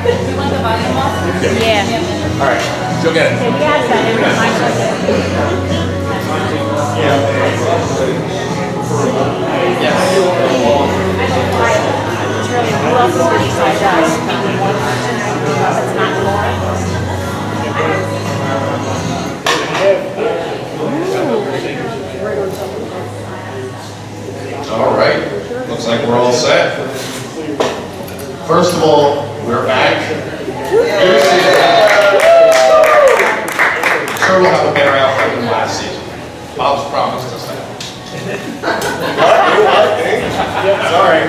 You want the volume off? Yeah. All right, she'll get it. Yes, I never mind. It's really, who else is going besides us? That's not All right, looks like we're all set. First of all, we're back. Sure, we'll have a better outfit than last season. Bob's promised us that. Sorry.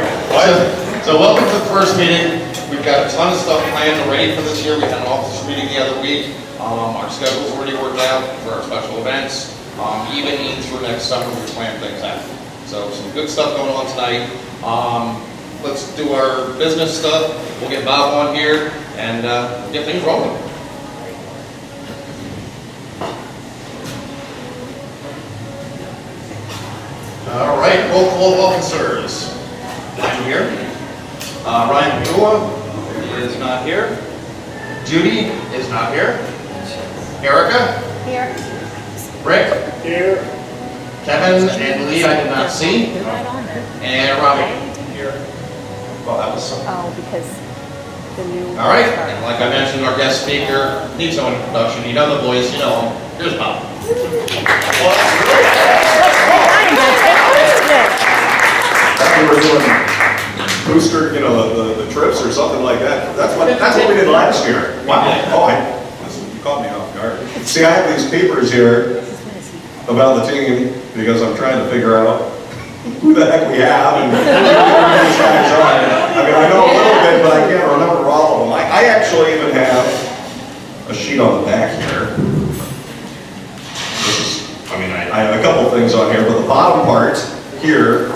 So welcome to the first meeting. We've got a ton of stuff planned already for this year. We had an office meeting the other week. Our schedule's already worked out for our special events. Even through next summer, we plan things out. So some good stuff going on tonight. Let's do our business stuff. We'll get Bob on here and get things rolling. All right, roll call officers. I'm here. Ryan Padula is not here. Judy is not here. Erica? Here. Rick? Here. Kevin and Lee I did not see. You're not on there. And Robbie? Here. Well, that was some. Oh, because the new. All right, and like I mentioned, our guest speaker needs no introduction. You know the voice, you know him. Here's Bob. We were doing booster, you know, the trips or something like that. That's what we did last year. Wow. Oh, you caught me off guard. See, I have these papers here about the team because I'm trying to figure out who the heck we have and who these guys are. I mean, I know a little bit, but I can't remember all of them. I actually even have a sheet on the back here. This is, I mean, I have a couple things on here, but the bottom part here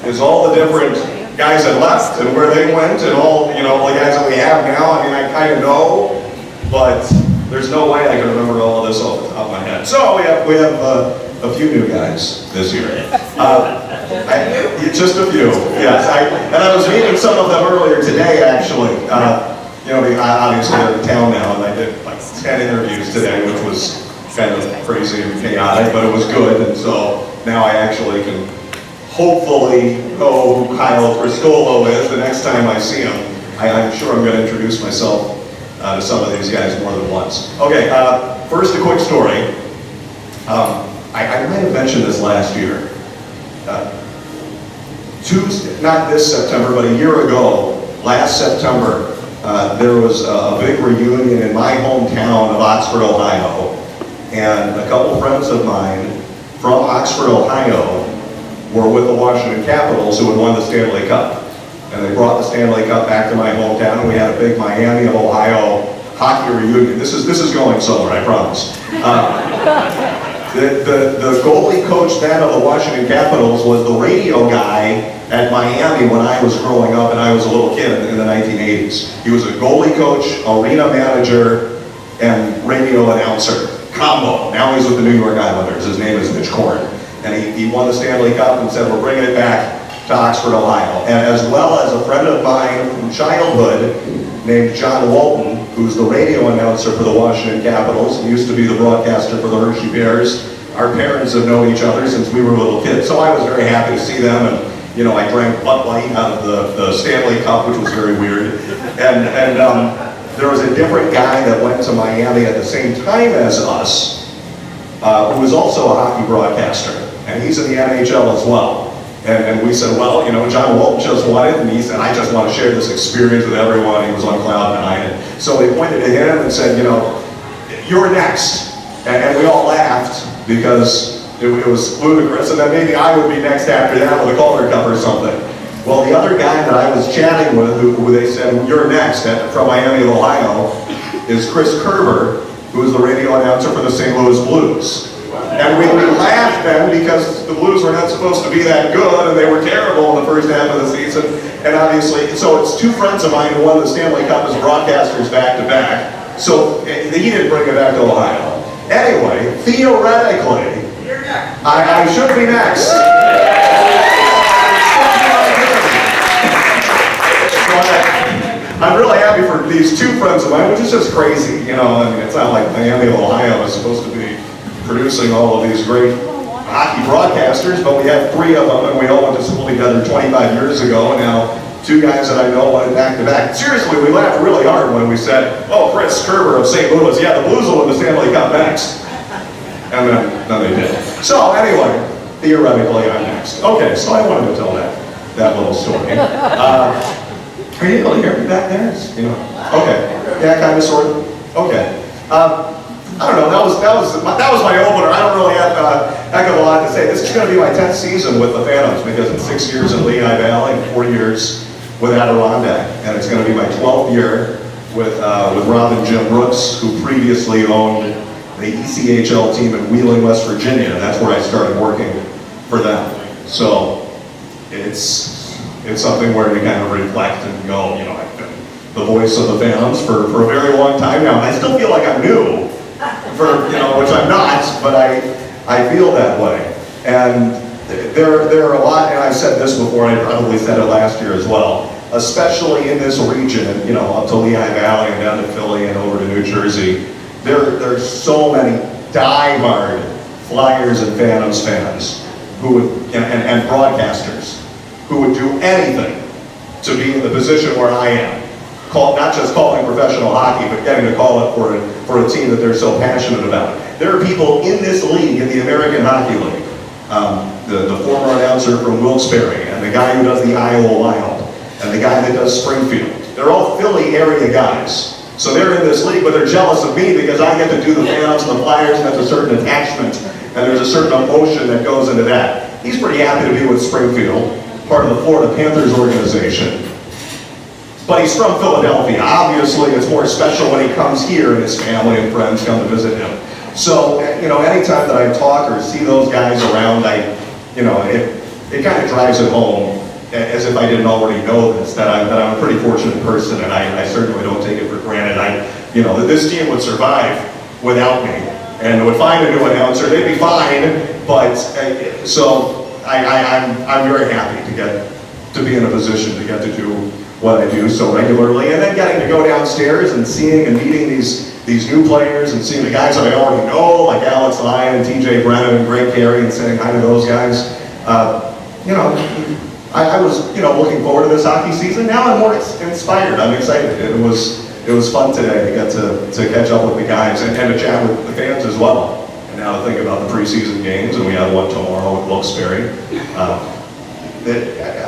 is all the different guys that left and where they went and all, you know, the guys that we have now. I mean, I kind of know, but there's no way I can remember all of this off the top of my head. So we have a few new guys this year. Just a few, yes. And I was meeting some of them earlier today, actually. You know, obviously they're in town now, and I did like 10 interviews today, which was kind of crazy and chaotic, but it was good. And so now I actually can hopefully know who Kyle Cristolo is the next time I see him. I'm sure I'm going to introduce myself to some of these guys more than once. Okay, first a quick story. I might have mentioned this last year. Not this September, but a year ago, last September, there was a big reunion in my hometown of Oxford, Ohio. And a couple friends of mine from Oxford, Ohio, were with the Washington Capitals who had won the Stanley Cup. And they brought the Stanley Cup back to my hometown, and we had a big Miami of Ohio hockey reunion. This is going somewhere, I promise. The goalie coach then of the Washington Capitals was the radio guy at Miami when I was growing up and I was a little kid in the 1980s. He was a goalie coach, arena manager, and radio announcer combo. Now he's with the New York Islanders. His name is Mitch Korn. And he won the Stanley Cup and said, we're bringing it back to Oxford, Ohio. And as well as a friend of mine from childhood named John Walton, who's the radio announcer for the Washington Capitals, and used to be the broadcaster for the Hershey Bears. Our parents have known each other since we were little kids, so I was very happy to see them. And you know, I drank Bud Light out of the Stanley Cup, which was very weird. And there was a different guy that went to Miami at the same time as us, who was also a hockey broadcaster. And he's in the NHL as well. And we said, well, you know, John Walton just won it, and he said, I just want to share this experience with everyone. He was on cloud nine. And so we pointed to him and said, you know, you're next. And we all laughed because it was ludicrous, and then maybe I would be next after that with a Calder Cup or something. Well, the other guy that I was chatting with, who they said, you're next, from Miami, Ohio, is Chris Kerber, who is the radio announcer for the St. Louis Blues. And we laughed then because the Blues were not supposed to be that good, and they were terrible in the first half of the season. And obviously, so it's two friends of mine who won the Stanley Cup as broadcasters back to back. So he didn't bring it back to Ohio. Anyway, theoretically, I should be next. I'm really happy for these two friends of mine, which is just crazy, you know. I mean, it's not like Miami, Ohio is supposed to be producing all of these great hockey broadcasters, but we have three of them, and we all went to school together 25 years ago, and now two guys that I know went back to back. Seriously, we laughed really hard when we said, oh, Chris Kerber of St. Louis, yeah, the Blues will win the Stanley Cup next. And then they did. So anyway, theoretically, I'm next. Okay, so I wanted to tell that little story. Are you able to hear me back there? You know, okay, yeah, kind of, sort of. Okay. I don't know. That was my opener. I don't really have a heck of a lot to say. This is going to be my 10th season with the Phantoms because it's 6 years in Lehigh Valley and 4 years with Adirondack, and it's going to be my 12th year with Rob and Jim Brooks, who previously owned the ECHL team in Wheeling, West Virginia, and that's where I started working for them. So it's something where you kind of reflect and go, you know, I've been the voice of the Phantoms for a very long time now, and I still feel like I'm new, which I'm not, but I feel that way. And there are a lot, and I've said this before, I probably said it last year as well, especially in this region, you know, up to Lehigh Valley and down to Philly and over to New Jersey. There's so many diehard Flyers and Phantoms fans who would, and broadcasters who would do anything to be in the position where I am. Not just calling professional hockey, but getting to call it for a team that they're so passionate about. There are people in this league, in the American Hockey League, the former announcer from Wilkes-Barre, and the guy who does the Iowa Wild, and the guy that does Springfield. They're all Philly area guys. So they're in this league, but they're jealous of me because I get to do the Phantoms and the Flyers, and that's a certain attachment, and there's a certain emotion that goes into that. He's pretty happy to be with Springfield, part of the Florida Panthers organization. But he's from Philadelphia. Obviously, it's more special when he comes here and his family and friends come to visit him. So, you know, anytime that I talk or see those guys around, it kind of drives it home, as if I didn't already know this, that I'm a pretty fortunate person, and I certainly don't take it for granted. That this team would survive without me, and would find a new announcer. They'd be fine, but so I'm very happy to be in a position to get to do what I do so regularly, and then getting to go downstairs and seeing and meeting these new players and seeing the guys that I already know, like Alex Lyon and TJ Brennan and Greg Carey, and saying hi to those guys. I was looking forward to this hockey season. Now I'm more inspired. I'm excited. It was fun today to get to catch up with the guys and to chat with the fans as well. And now to think about the preseason games, and we have one tomorrow with Wilkes-Barre.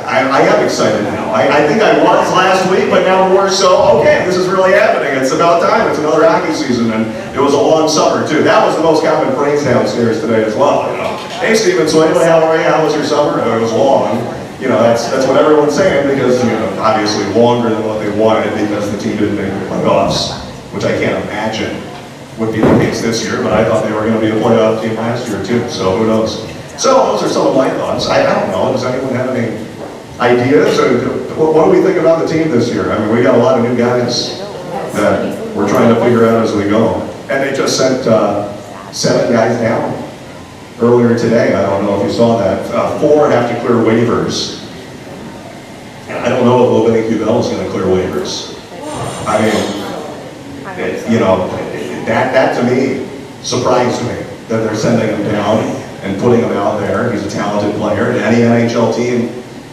I am excited now. I think I was last week, but now more so, okay, this is really happening. It's about time. It's another hockey season, and it was a long summer, too. That was the most common phrase downstairs today as well, you know. Hey, Steven Swaley, how are you? How was your summer? It was long. You know, that's what everyone's saying because, you know, obviously longer than what they wanted because the team didn't make the playoffs, which I can't imagine would be the case this year, but I thought they were going to be a playoff team last year, too, so who knows. So those are some of my thoughts. I don't know. Does anyone have any ideas? What do we think about the team this year? I mean, we got a lot of new guys that we're trying to figure out as we go. And they just sent 7 guys down earlier today. I don't know if you saw that. 4 have to clear waivers. And I don't know if LVPPC is going to clear waivers. I mean, that to me surprised me that they're sending him down and putting him out there. He's a talented player. And any NHL team,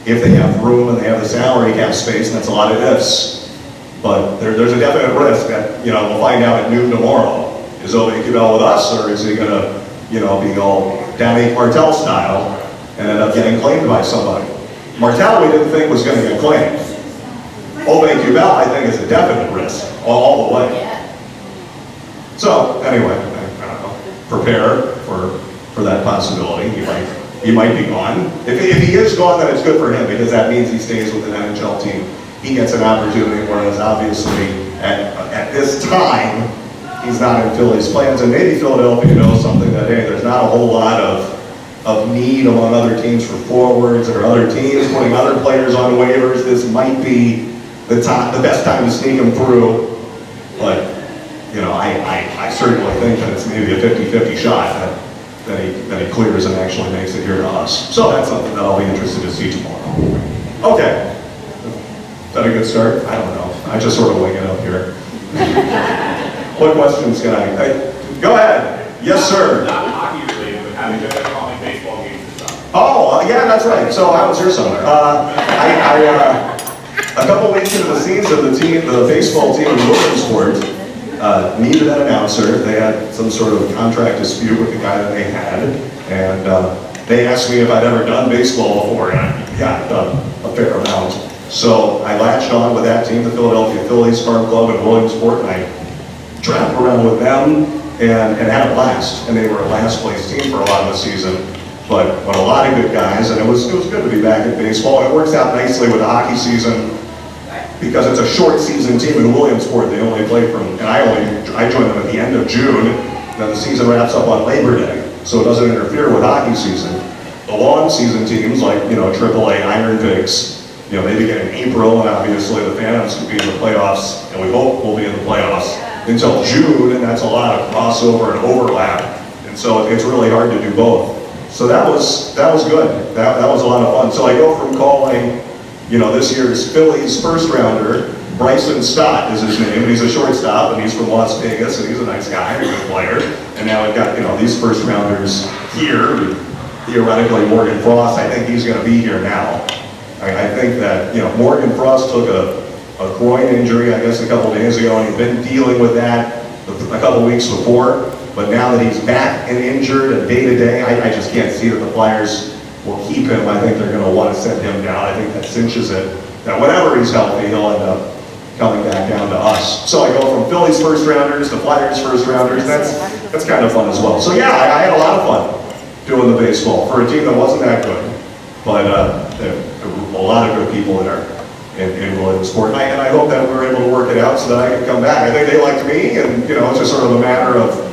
if they have room and they have the salary cap space, and that's a lot of ifs, but there's a definite risk that, we'll find out at noon tomorrow. Is LVPPC with us, or is he going to, be all Danny Martell style and end up getting claimed by somebody? Martell we didn't think was going to get claimed. LVPPC, I think, is a definite risk all the way. So, anyway, I don't know, prepare for that possibility. He might be gone. If he is gone, then it's good for him because that means he stays with an NHL team. He gets an opportunity, whereas obviously at this time, he's not in Philly's plans. And maybe Philadelphia knows something that, hey, there's not a whole lot of need among other teams for forwards or other teams putting other players on waivers. This might be the best time to sneak him through. But, I certainly think that it's maybe a 50-50 shot that he clears and actually makes it here to us. So that's something that I'll be interested to see tomorrow. Okay. Is that a good start? I don't know. I just sort of wing it up here. What questions can go ahead. Yes, sir. Not hockey related, but having been calling baseball games and stuff. Oh, yeah, that's right. So I was here somewhere. A couple weeks into the season, the baseball team in Williamsport needed an announcer. They had some sort of contract dispute with the guy that they had, and they asked me if I'd ever done baseball before, and I've done a fair amount. So I latched on with that team, the Philadelphia Phillies Farm Club in Williamsport, and I traveled around with them and had a blast. And they were a last place team for a lot of the season, but a lot of good guys, and it was good to be back in baseball. It works out nicely with the hockey season because it's a short season team in Williamsport. They only play and I joined them at the end of June, then the season wraps up on Labor Day, so it doesn't interfere with hockey season. The long season teams like, AAA Iron Pigs, they begin in April, and obviously the Phantoms could be in the playoffs, and we hope we'll be in the playoffs until June, and that's a lot of crossover and overlap, and so it's really hard to do both. So that was good. That was a lot of fun. So I go from calling, this year's Phillies first rounder, Bryson Stott is his name, and he's a shortstop, and he's from Las Vegas, and he's a nice guy, a good player. And now I've got, these first rounders here, theoretically Morgan Frost, I think he's gonna be here now. I think that, Morgan Frost took a groin injury, I guess, a couple days ago, and he'd been dealing with that a couple weeks before. But now that he's back and injured and day to day, I just can't see that the Flyers will keep him. I think they're going to want to send him down. I think that cinches it. That whenever he's healthy, he'll end up coming back down to us. So I go from Phillies first rounders to Flyers first rounders. That's kind of fun as well. So yeah, I had a lot of fun doing the baseball for a team that wasn't that good, but there were a lot of good people in Williamsport, and I hope that we were able to work it out so that I could come back. I think they liked me, and it's just sort of a matter of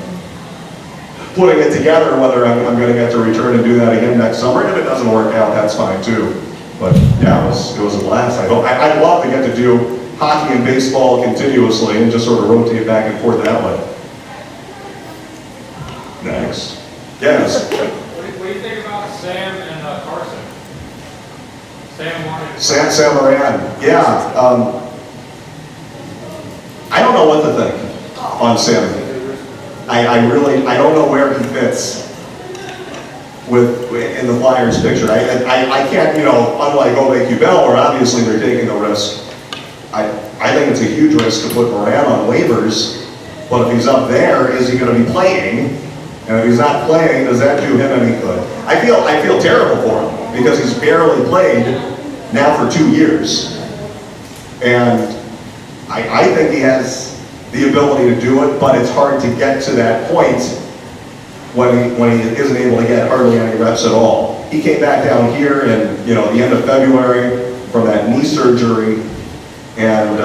putting it together, whether I'm going to get to return and do that again next summer. And if it doesn't work out, that's fine too. But yeah, it was a blast. I'd love to get to do hockey and baseball continuously and just sort of rotate back and forth that way. Next. Yes. What do you think about Sam and Carson? Sam Moran. Yeah. I don't know what to think on Sam. I don't know where he fits in the Flyers picture. I can't, unlike Obey Bell, where obviously they're taking the risk, I think it's a huge risk to put Moran on waivers, but if he's up there, is he going to be playing? And if he's not playing, does that do him any good? I feel terrible for him, because he's barely played now for 2 years. And I think he has the ability to do it, but it's hard to get to that point when he isn't able to get hardly any reps at all. He came back down here in the end of February from that knee surgery, and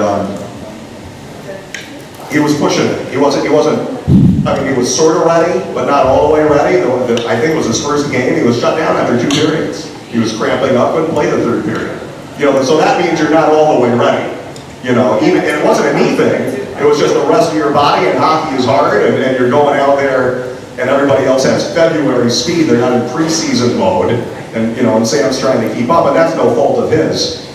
he was pushing it. He wasn't. I mean, he was sort of ready, but not all the way ready. I think it was his first game. He was shut down after 2 periods. He was cramping up and played the 3rd period. So that means you're not all the way ready. And it wasn't a knee thing. It was just the rest of your body, and hockey is hard, and you're going out there, and everybody else has February speed. They're not in preseason mode, and Sam's trying to keep up, and that's no fault of his.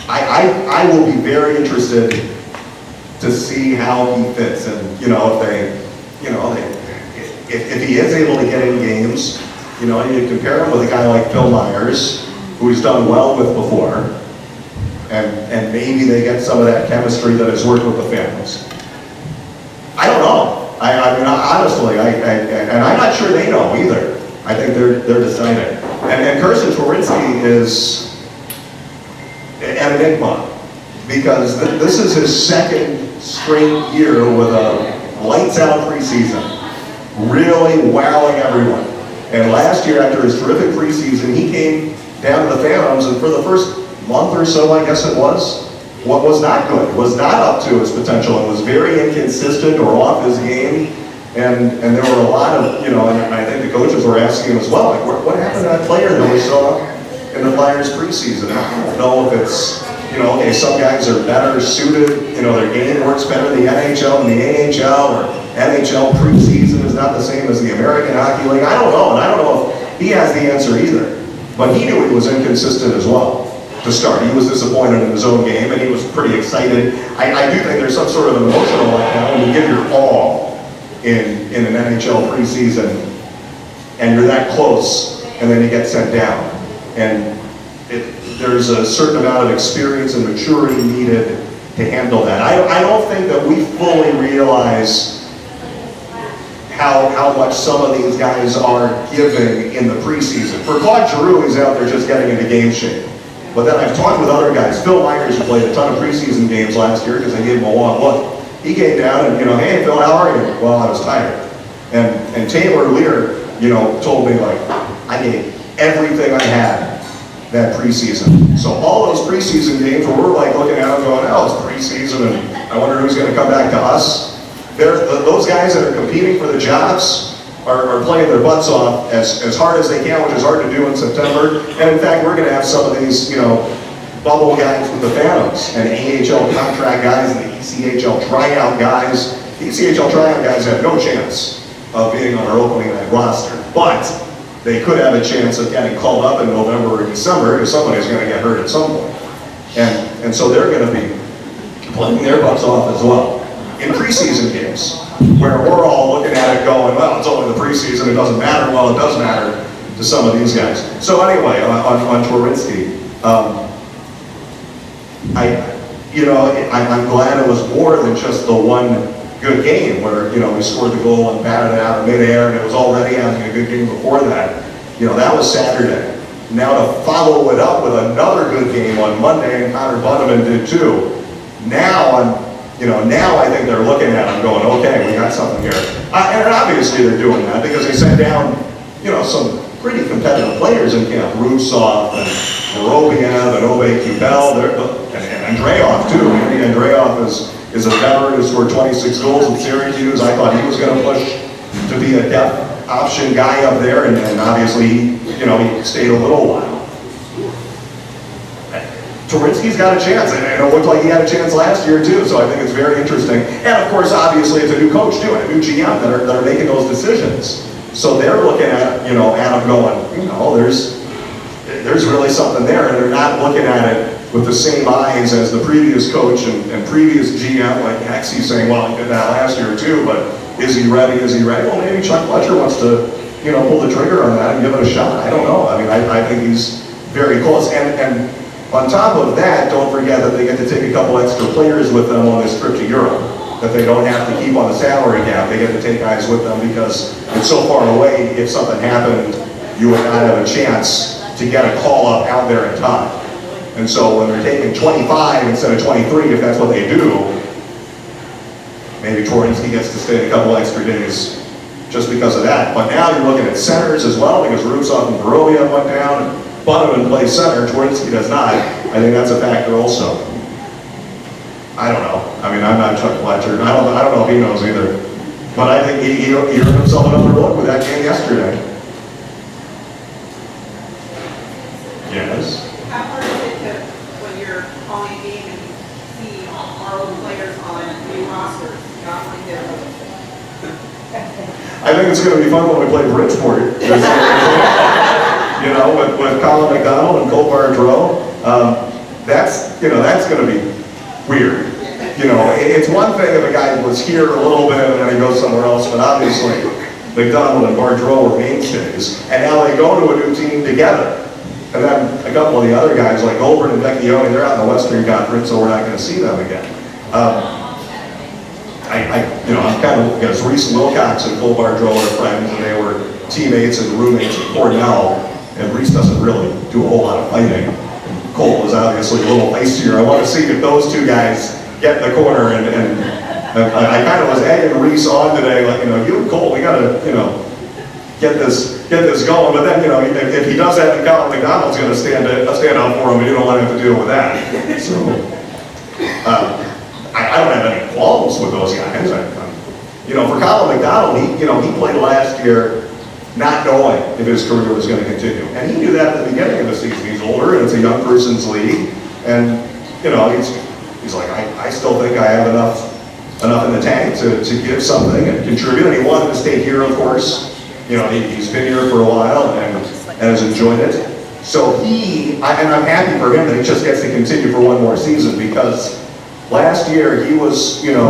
I will be very interested to see how he fits, and if he is able to get in games, you compare him with a guy like Phil Myers, who he's done well with before. And maybe they get some of that chemistry that has worked with the Phantoms. I don't know. I mean, honestly, and I'm not sure they know either. I think they're deciding. And Carson Twarynski is an enigma, because this is his 2nd straight year with a lights-out preseason, really wowing everyone. And last year, after his terrific preseason, he came down to the Phantoms, and for the first month or so, I guess it was not good, was not up to his potential, and was very inconsistent or off his game. And there were a lot of, and I think the coaches were asking him as well, like, what happened to that player that we saw in the Flyers preseason? I don't know if it's, okay, some guys are better suited, their game works better in the NHL than the AHL, or NHL preseason is not the same as the American Hockey League. I don't know, and I don't know if he has the answer either. But he knew he was inconsistent as well. to start. He was disappointed in his own game, and he was pretty excited. I do think there's some sort of emotional letdown when you give your all in an NHL preseason, and you're that close, and then you get sent down. And there's a certain amount of experience and maturity needed to handle that. I don't think that we fully realize how much some of these guys are giving in the preseason. For Claude Giroux, he's out there just getting into game shape. But then I've talked with other guys. Phil Myers, who played a ton of preseason games last year because they gave him a long look. He came down and, hey, Phil, how are you? Well, I was tired. And Taylor Lear, told me, like, I gave everything I had that preseason. So all those preseason games where we're like looking at them going, oh, it's preseason, and I wonder who's going to come back to us. Those guys that are competing for the jobs are playing their butts off as hard as they can, which is hard to do in September. And in fact, we're going to have some of these, bubble guys with the Phantoms and AHL contract guys and the ECHL tryout guys. The ECHL tryout guys have no chance of being on our opening night roster, but they could have a chance of getting called up in November or December if somebody's going to get hurt at some point. And so they're going to be playing their butts off as well in preseason games, where we're all looking at it going, well, it's only the preseason, it doesn't matter. Well, it does matter to some of these guys. So anyway, on Twarynski, I'm glad it was more than just the one good game where, we scored the goal and batted it out of midair, and it was already having a good game before that. That was Saturday. Now to follow it up with another good game on Monday, and Connor Bunneman did too. Now I think they're looking at it and going, okay, we got something here. And obviously they're doing that because they sent down, some pretty competitive players in camp. Rutruck and Vorobiev and Ove Kubel, and Andreoff too. Andreoff is a veteran who scored 26 goals in Syracuse. I thought he was going to push to be a depth option guy up there, and obviously, he stayed a little while. Twarynski's got a chance, and it looked like he had a chance last year too, so I think it's very interesting. And of course, obviously, it's a new coach too, and a new GM that are making those decisions. So they're looking at, at him going, there's really something there, and they're not looking at it with the same eyes as the previous coach and previous GM, like Hexie saying, well, he did that last year too, but is he ready? Well, maybe Chuck Fletcher wants to, pull the trigger on that and give it a shot. I don't know. I mean, I think he's very close. And on top of that, don't forget that they get to take a couple extra players with them on this trip to Europe that they don't have to keep on the salary cap. They get to take guys with them because it's so far away. If something happened, you would not have a chance to get a call up out there in time. And so when they're taking 25 instead of 23, if that's what they do, maybe Twarynski gets to stay a couple extra days just because of that. But now you're looking at centers as well, because Rutruck and Vorobiev went down, and Bunneman plays center, Twarynski does not. I think that's a factor also. I don't know. I mean, I'm not Chuck Fletcher. I don't know if he knows either. But I think he earned himself another look with that game yesterday. Yes? How hard is it to, when you're calling a game and you see our old players on new rosters, not like they're... I think it's going to be fun when we play Bridgeport. With Colin McDonald and Cole Bardreau. That's going to be weird. It's one thing if a guy was here a little bit and then he goes somewhere else, but obviously McDonald and Bardreau were mainstays. And now they go to a new team together. And then a couple of the other guys like Goldberg and Vecchione, they're out in the Western Conference, so we're not going to see them again. I'm kind of, because Reese Wilcox and Cole Bardreau are friends, and they were teammates and roommates at Cornell, and Reese doesn't really do a whole lot of fighting. And Cole is obviously a little icier. I want to see if those two guys get in the corner, and I kind of was egging Reese on today, like, you and Cole, we got to, get this going. But then, if he does that, then Colin McDonald's going to stand up for him, and you don't want to have to deal with that. So, I don't have any qualms with those guys. For Colin McDonald, he played last year not knowing if his career was going to continue. And he knew that at the beginning of the season. He's older, and it's a young person's league. And, he's like, I still think I have enough in the tank to give something and contribute. And he wanted to stay here, of course. He's been here for a while and has enjoyed it. So and I'm happy for him that he just gets to continue for one more season, because last year he was, he didn't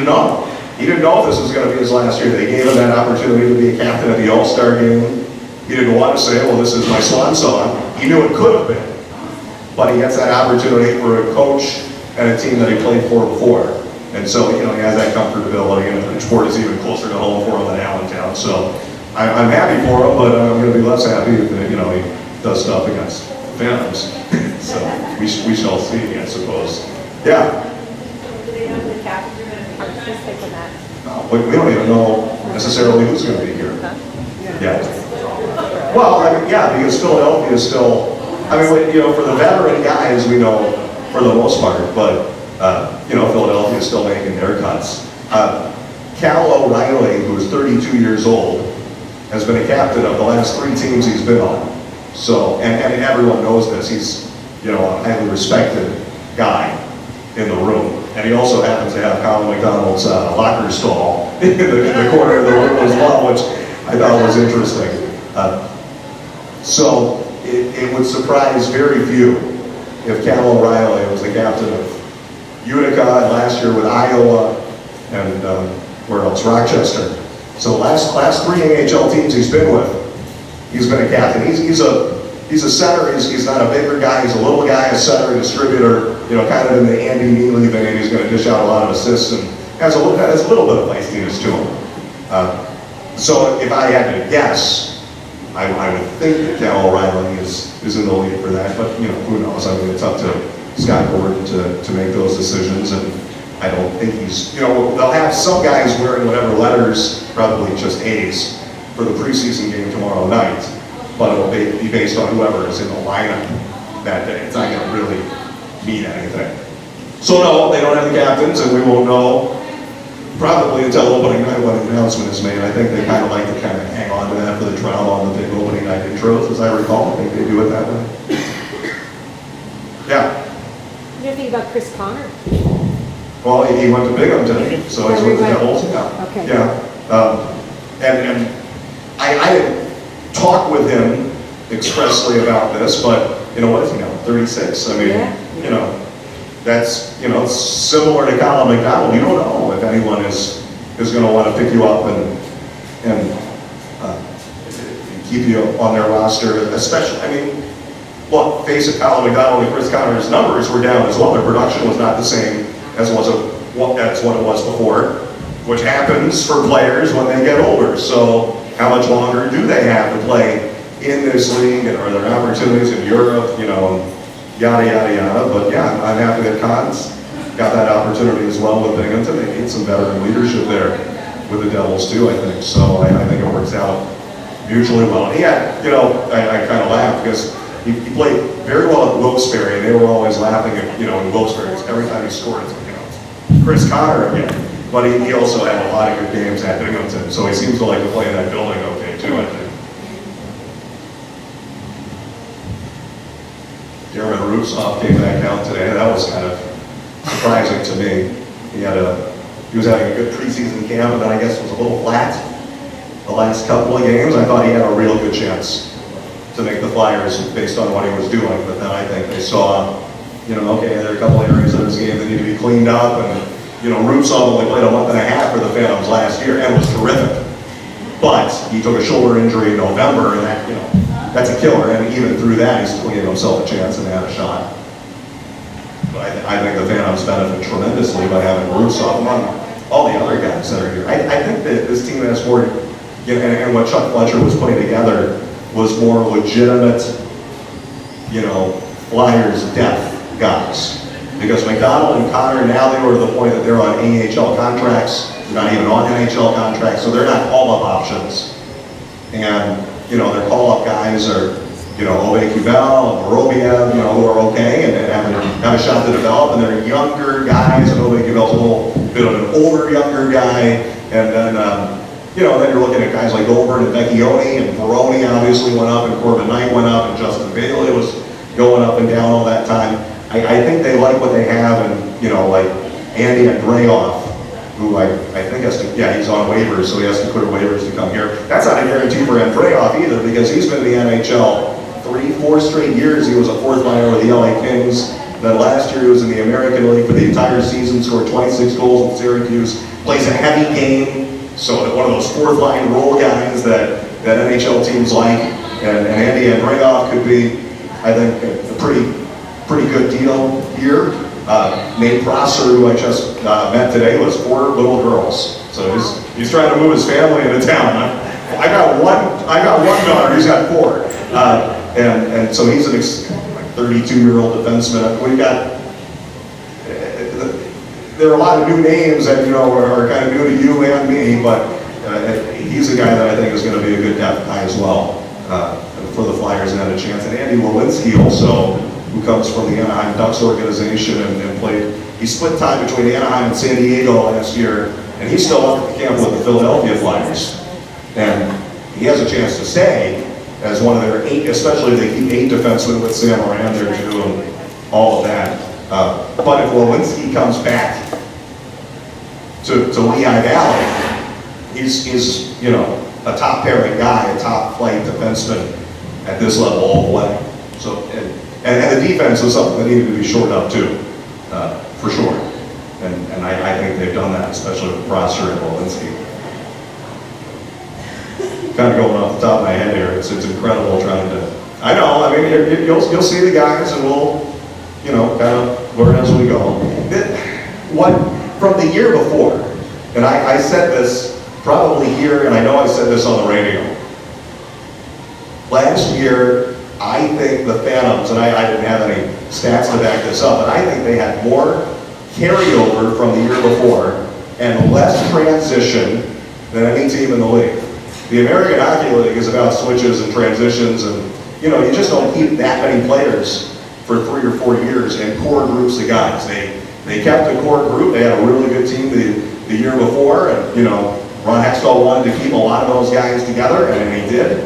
know. He didn't know if this was going to be his last year. They gave him that opportunity to be a captain at the All-Star game. He didn't want to say, well, this is my swan song. He knew it could have been. But he gets that opportunity for a coach and a team that he played for before. And so, he has that comfortability, and Bridgeport is even closer to home for him than Allentown. So I'm happy for him, but I'm going to be less happy if, he does stuff against Phantoms. So we shall see, I suppose. Yeah. Do they know who the captains are going to be? Just think of that. We don't even know necessarily who's going to be here. Yeah. Well, because Philadelphia is still, for the veteran guys, we know for the most part, but, Philadelphia is still making their cuts. Cal O'Reilly, who is 32 years old, has been a captain of the last 3 teams he's been on. So, and everyone knows this. He's, a highly respected guy in the room. And he also happens to have Colin McDonald's locker stall in the corner of the room as well, which I thought was interesting. So it would surprise very few if Cal O'Reilly was the captain of Utica, and last year with Iowa, and where else? Rochester. So last 3 AHL teams he's been with, he's been a captain. He's a center. He's not a bigger guy. He's a little guy, a center, a distributor. Kind of in the Andy Neely vein. He's going to dish out a lot of assists and has a little bit of feistiness to him. So if I had to guess, I would think that Cal O'Reilly is in the lead for that. But who knows? It's up to Scott Gordon to make those decisions, and I don't think he's. They'll have some guys wearing whatever letters, probably just A's, for the preseason game tomorrow night. But it'll be based on whoever is in the lineup that day. It's not going to really mean anything. So no, they don't have the captains, and we won't know probably until opening night when the announcement is made. I think they kind of like to hang on to that for the drama on the big opening night intros, as I recall. I think they do it that way. Yeah. What do you think about Chris Connor? Well, he went to Binghamton, so he's with the Devils. Yeah. Okay. Yeah. And I didn't talk with him expressly about this, but what is he now? 36. That's it's similar to Colin McDonald. You don't know if anyone is going to want to pick you up and keep you on their roster. Especially, look, face it, Colin McDonald and Chris Connor's numbers were down as well. Their production was not the same as what it was before, which happens for players when they get older. So how much longer do they have to play in this league, and are there opportunities in Europe, yada, yada, yada. But yeah, I'm happy that Con's got that opportunity as well with Binghamton. They need some veteran leadership there with the Devils too, I think. So I think it works out mutually well. And he had, I kind of laughed because he played very well at Wilkes-Barre, and they were always laughing at, in Wilkes-Barre, every time he scored, it's Chris Connor again. But he also had a lot of good games at Binghamton, so he seems to like to play in that building okay too, I think. Darren Rutzoff came back down today. That was kind of surprising to me. He was having a good preseason camp, and then I guess was a little flat the last couple of games. I thought he had a real good chance to make the Flyers based on what he was doing, but then I think they saw, okay, there are a couple areas of his game that need to be cleaned up, and Rutzoff only played a month and a half for the Phantoms last year and was terrific. But he took a shoulder injury in November, and that, that's a killer. And even through that, he still gave himself a chance and had a shot. But I think the Phantoms benefit tremendously by having Rutzoff among all the other guys that are here. I think that this team has more, and what Chuck Fletcher was putting together was more legitimate, Flyers depth guys. Because McDonald and Connor, now they were to the point that they're on AHL contracts, they're not even on NHL contracts, so they're not call-up options. And, their call-up guys are, Ove Kubel and Vorobiev, who are okay and have a shot to develop, and they're younger guys, and Ove Kubel's a little bit of an older, younger guy, and then, then you're looking at guys like Goldberg and Vecchione, and Veroni obviously went up, and Corbin Knight went up, and Justin Bailey was going up and down all that time. I think they like what they have, and like Andy Andreoff who I think has to, yeah, he's on waivers, so he has to clear waivers to come here. That's not a guarantee for Andreoff either, because he's been in the NHL 3-4 straight years. He was a fourth liner with the LA Kings. Then last year he was in the American League for the entire season, scored 26 goals with Syracuse, plays a heavy game, so one of those fourth line role guys that NHL teams like. And Andy Andreoff could be, I think, a pretty good deal here. Nate Prosser, who I just met today, was 4 little girls. So he's trying to move his family into town. I got one daughter, he's got 4. And so he's an 32-year-old defenseman. We've got, there are a lot of new names that, you know, are kind of new to you and me, but he's a guy that I think is going to be a good depth guy as well for the Flyers and had a chance. And Andy Walensky also, who comes from the Anaheim Ducks organization and played, he split time between Anaheim and San Diego last year, and he's still up at the camp with the Philadelphia Flyers. And he has a chance to stay as one of their 8, especially the 8 defensemen with Sam Moran there too, and all of that. But if Walensky comes back to Lehigh Valley, he's you know, a top pairing guy, a top flight defenseman at this level all the way. So, and the defense was something that needed to be shored up too, for sure. And I think they've done that, especially with Prosser and Walensky. Kind of going off the top of my head here, it's incredible trying to. I know. I mean, you'll see the guys, and we'll, you know, kind of learn as we go. What from the year before, and I said this probably here, and I know I said this on the radio. Last year, I think the Phantoms, and I didn't have any stats to back this up, but I think they had more carryover from the year before and less transition than any team in the league. The American Hockey League is about switches and transitions, and you know, you just don't keep that many players for 3 or 4 years and core groups of guys. They kept a core group. They had a really good team the year before, and you know, Ron Hextall wanted to keep a lot of those guys together, and he did.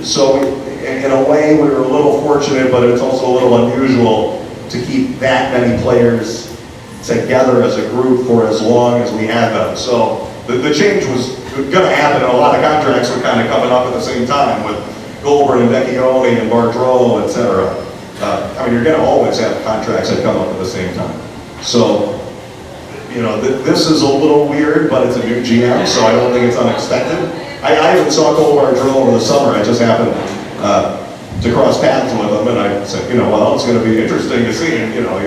So in a way, we were a little fortunate, but it's also a little unusual to keep that many players together as a group for as long as we had them. So the change was going to happen, and a lot of contracts were kind of coming up at the same time with Goldberg and Vecchione and Bardreau, etc. I mean, you're going to always have contracts that come up at the same time. So, you know, this is a little weird, but it's a new GM, so I don't think it's unexpected. I even saw Goldberg over the summer. I just happened to cross paths with him, and I said, you know, well, it's going to be interesting to see. And, you know,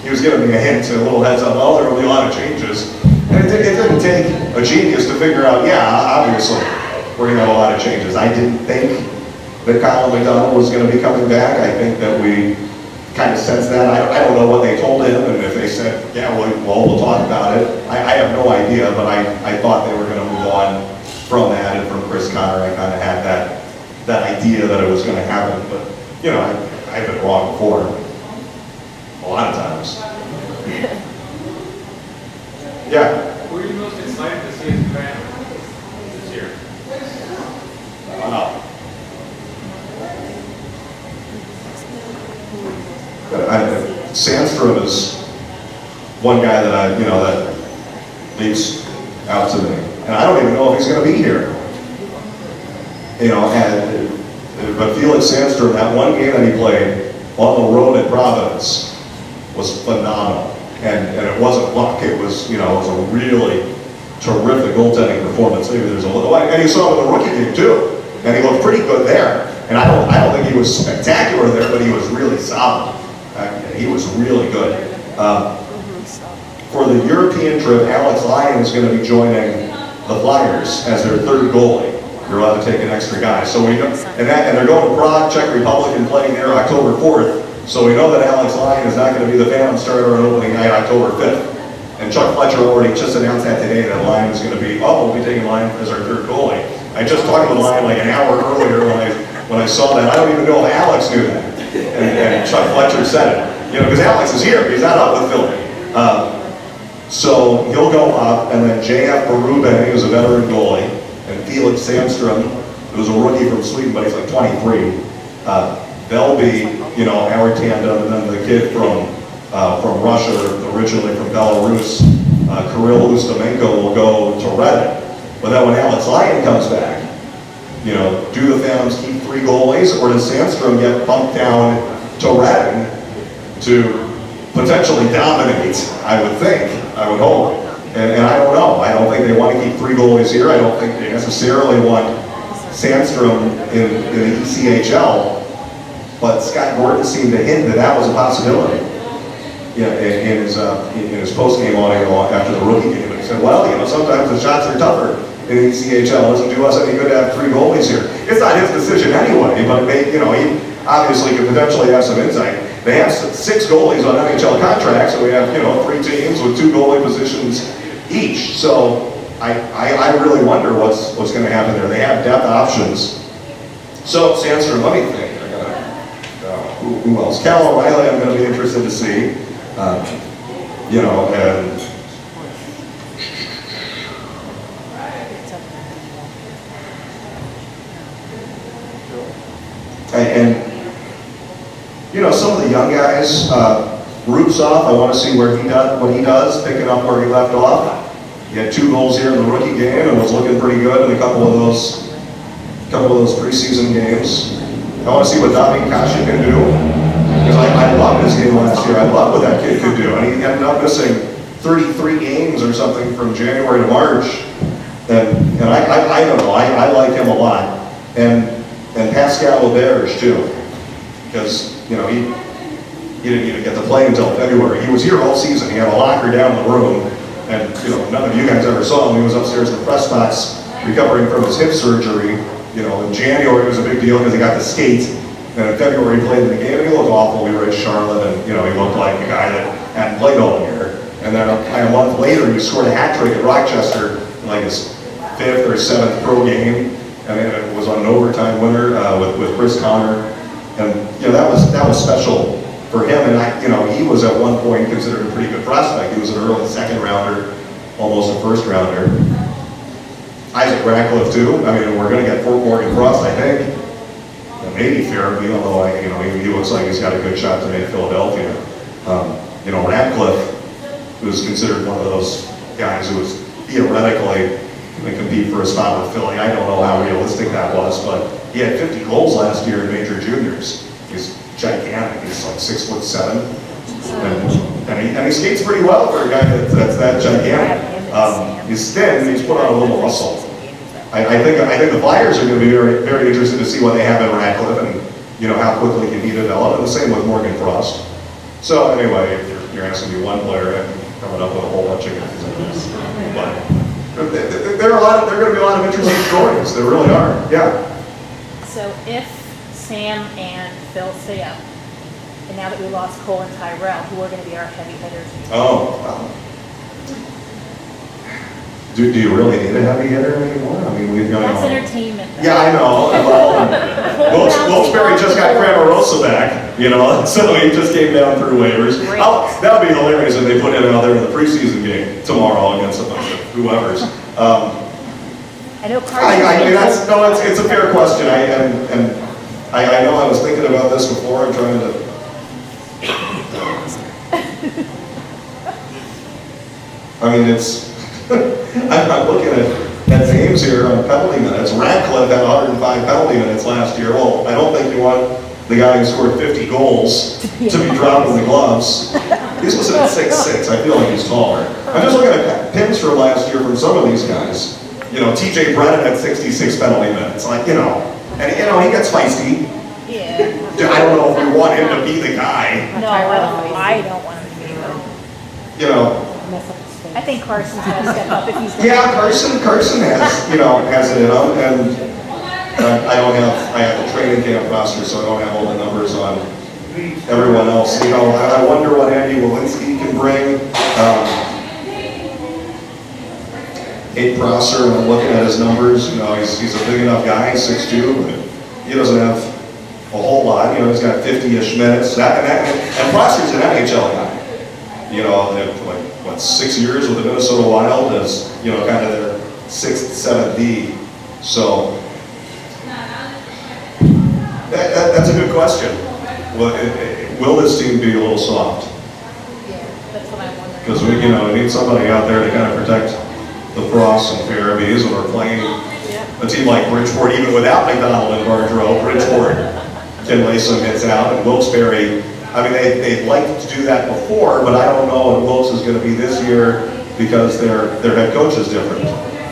he was giving me a hint, a little heads up. Well, there will be a lot of changes. And it didn't take a genius to figure out, yeah, obviously, we're going to have a lot of changes. I didn't think that Kyle McDonald was going to be coming back. I think that we kind of sensed that. I don't know what they told him, and if they said, yeah, well, we'll talk about it. I have no idea, but I thought they were going to move on from that, and from Chris Connor, I kind of had that idea that it was going to happen. But, you know, I've been wrong before, a lot of times. Yeah. Who are you most excited to see as a fan this year? Wow. Sandstrom is one guy that that leaps out to me, and I don't even know if he's going to be here. You know, but Felix Sandstrom, that one game that he played on the road at Providence was phenomenal, and it wasn't luck. It was, you know, it was a really terrific goaltending performance. Maybe there's a little, and you saw him in the rookie game too, and he looked pretty good there. And I don't think he was spectacular there, but he was really solid. He was really good. For the European trip, Alex Lyon is going to be joining the Flyers as their third goalie. You're allowed to take an extra guy. So we know, and they're going to Prague, Czech Republic, and playing there October 4th. So we know that Alex Lyon is not going to be the Phantom starter on opening night, October 5th. And Chuck Fletcher already just announced that today, that Lyon is going to be, we'll be taking Lyon as our third goalie. I just talked with Lyon like an hour earlier when I saw that. I don't even know if Alex knew that. And Chuck Fletcher said it. You know, because Alex is here. He's not up with Philly. So he'll go up, and then J.F. Berube, who's a veteran goalie, and Felix Sandstrom, who's a rookie from Sweden, but he's like 23. They'll be, you know, our tandem, and then the kid from Russia, originally from Belarus, Kirill Ustimenko will go to Reading. But then when Alex Lyon comes back, you know, do the Phantoms keep 3 goalies, or does Sandstrom get bumped down to Reading to potentially dominate? I would think, I would hope. And I don't know. I don't think they want to keep 3 goalies here. I don't think they necessarily want Sandstrom in the ECHL. But Scott Gordon seemed to hint that that was a possibility. Yeah, in his post-game audio after the rookie game, he said, well, you know, sometimes the shots are tougher in the ECHL. It doesn't do us any good to have 3 goalies here. It's not his decision anyway, but it may, you know, he obviously could potentially have some insight. They have 6 goalies on NHL contracts, and we have, you know, 3 teams with 2 goalie positions each. So I really wonder what's going to happen there. They have depth options. So Sandstrom, let me think. I gotta, who else? Cal O'Reilly, I'm going to be interested to see. You know, and you know, some of the young guys, Rutzoff, I want to see where what he does, picking up where he left off. He had 2 goals here in the rookie game and was looking pretty good in a couple of those preseason games. I want to see what David Kasha can do. Because I loved his game last year. I loved what that kid could do. And he ended up missing 33 games or something from January to March. And I don't know, I like him a lot. And Pascal Auberge too. Because, you know, he didn't even get to play until February. He was here all season. He had a locker down in the room. And, you know, none of you guys ever saw him. He was upstairs in the press box recovering from his hip surgery. You know, in January it was a big deal because he got to skate. And in February he played in the game and he looked awful. We were at Charlotte and, you know, he looked like a guy that hadn't played all year. And then a month later he scored a hat trick at Rochester in like his 5th or 7th pro game. And it was on an overtime winner with Chris Connor. And, you know, that was special for him. And, you know, he was at one point considered a pretty good prospect. He was an early 2nd rounder, almost a 1st rounder. Isaac Ratcliffe too. I mean, we're going to get Fort Morgan Frost, I think. Maybe Fairview, although he looks like he's got a good shot to make Philadelphia. You know, Ratcliffe was considered one of those guys who was theoretically going to compete for a spot with Philly. I don't know how realistic that was, but he had 50 goals last year in major juniors. He's gigantic. He's like 6'7", and he skates pretty well for a guy that's that gigantic. He's thin. He's put on a little muscle. I think the Flyers are going to be very, very interested to see what they have in Ratcliffe and, you know, how quickly can he develop, and the same with Morgan Frost. So anyway, if you're asking me one player, I'm coming up with a whole bunch of guys like this. But there are going to be a lot of interesting stories. There really are. Yeah. So if Sam and Phil stay up, and now that we lost Cole and Tyrell, who are going to be our heavy hitters? Oh. Do you really need a heavy hitter anymore? I mean, we've got. That's entertainment. Though. Yeah, I know. Wilkes-Barre just got Cramarosa back, you know, so he just came down through waivers. That would be hilarious if they put him out there in the preseason game tomorrow against a bunch of whoever's. I know Carson. It's a fair question. I know I was thinking about this before. I'm trying to. I mean, it's. I'm looking at names here on penalty minutes. Ratcliffe had 105 penalty minutes last year. Well, I don't think you want the guy who scored 50 goals to be dropping the gloves. He's listed at 6'6". I feel like he's taller. I'm just looking at pins from last year from some of these guys. You know, TJ Brennan had 66 penalty minutes. Like, you know, and you know, he gets feisty. Yeah. I don't know if we want him to be the guy. No, I don't want him to be the. You know. I think Carson's going to step up if he's. Yeah, Carson has, you know, has it in him, and I have the training camp roster, so I don't have all the numbers on everyone else. You know, I wonder what Andy Walensky can bring. Kate Prosser, when I'm looking at his numbers, you know, he's a big enough guy, 6'2", but he doesn't have a whole lot. You know, he's got 50-ish minutes. And Prosser's an NHL guy. You know, like, 6 years with the Minnesota Wild as, you know, kind of their 6th, 7th D. So, that's a good question. Will this team be a little soft? Yeah, that's what I wonder. Because we need somebody out there to kind of protect the Frosts and Farabees when we're playing a team like Bridgeport, even without McDonald and Bardreau. Bridgeport can lay some hits out, and Wilkes-Barre, I mean, they'd like to do that before, but I don't know what Wilkes is going to be this year because their head coach is different.